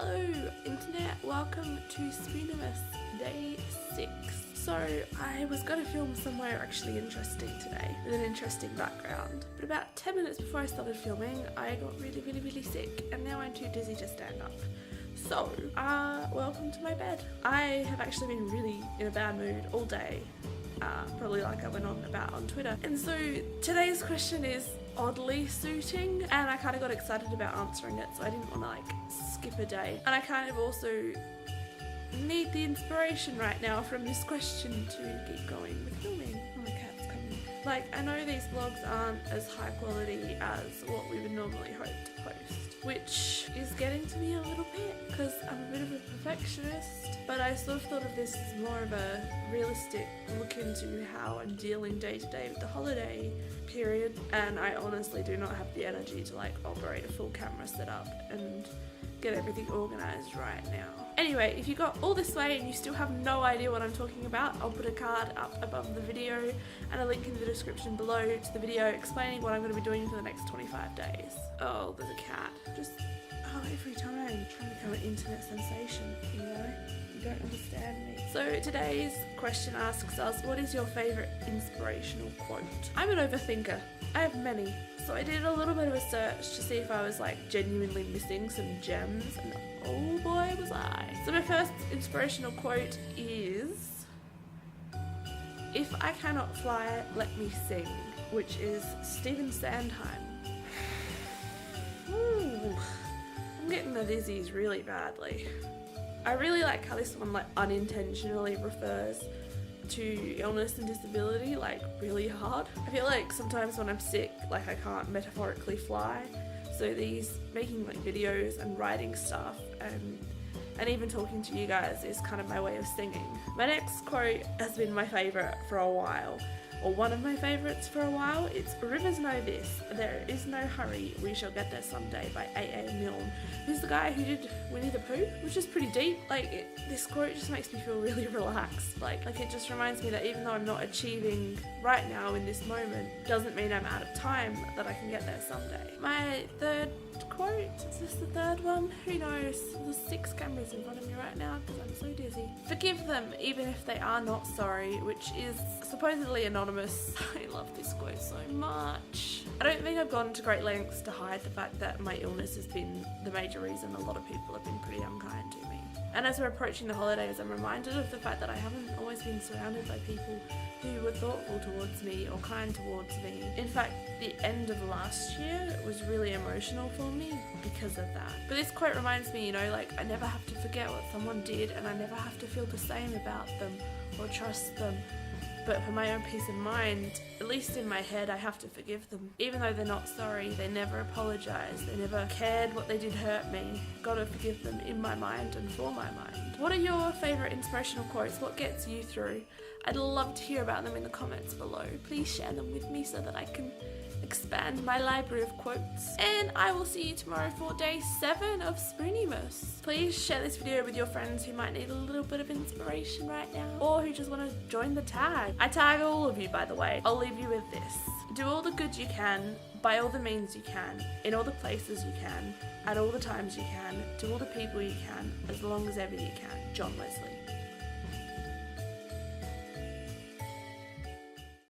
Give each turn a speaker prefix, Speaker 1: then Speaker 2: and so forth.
Speaker 1: Hello internet, welcome to Spooniemas day 6. So I was going to film somewhere actually interesting today with an interesting background, but about 10 minutes before I started filming I got really sick and now I'm too dizzy to stand up. So welcome to my bed. I have actually been really in a bad mood all day, probably like I went on about on Twitter, and so today's question is oddly suiting and I kind of got excited about answering it, so I didn't want to like skip a day, and I kind of also need the inspiration right now from this question to keep going with filming. Oh, my cat's coming. Like, I know these vlogs aren't as high quality as what we would normally hope to post, which is getting to me a little bit because I'm a bit of a perfectionist, but I sort of thought of this as more of a realistic look into how I'm dealing day to day with the holiday period, and I honestly do not have the energy to like operate a full camera setup and get everything organised right now. Anyway, if you got all this way and you still have no idea what I'm talking about, I'll put a card up above the video and a link in the description below to the video explaining what I'm going to be doing for the next 25 days. Oh, there's a cat. Every time trying to become an internet sensation, you know? You don't understand me. So today's question asks us, what is your favourite inspirational quote? I'm an overthinker. I have many. So I did a little bit of a search to see if I was like genuinely missing some gems, and oh boy was I. So my first inspirational quote is, "If I cannot fly, let me sing," which is Stephen Sondheim. Ooh, I'm getting the dizzies really badly. I really like how this one like unintentionally refers to illness and disability like really hard. I feel like sometimes when I'm sick, like I can't metaphorically fly, so these making like videos and writing stuff and even talking to you guys is kind of my way of singing. My next quote has been my favourite for a while, or one of my favourites for a while. It's "Rivers know this, there is no hurry, we shall get there someday" by A.A. Milne, who's the guy who did Winnie the Pooh, which is pretty deep. Like this quote just makes me feel really relaxed. Like it just reminds me that even though I'm not achieving right now in this moment, doesn't mean I'm out of time, that I can get there someday. My third quote, is this the third one? Who knows? There's 6 cameras in front of me right now because I'm so dizzy. "Forgive them even if they are not sorry," which is supposedly anonymous. I love this quote so much. I don't think I've gone to great lengths to hide the fact that my illness has been the major reason a lot of people have been pretty unkind to me. And as we're approaching the holidays, I'm reminded of the fact that I haven't always been surrounded by people who were thoughtful towards me or kind towards me. In fact, the end of last year was really emotional for me because of that. But this quote reminds me, you know, like I never have to forget what someone did, and I never have to feel the same about them or trust them. But for my own peace of mind, at least in my head, I have to forgive them. Even though they're not sorry, they never apologised, they never cared what they did hurt me. Gotta forgive them in my mind and for my mind. What are your favourite inspirational quotes? What gets you through? I'd love to hear about them in the comments below. Please share them with me so that I can expand my library of quotes. And I will see you tomorrow for day 7 of Spooniemas. Please share this video with your friends who might need a little bit of inspiration right now, or who just want to join the tag. I tag all of you, by the way. I'll leave you with this. Do all the good you can, by all the means you can, in all the places you can, at all the times you can, to all the people you can, as long as ever you can. John Wesley.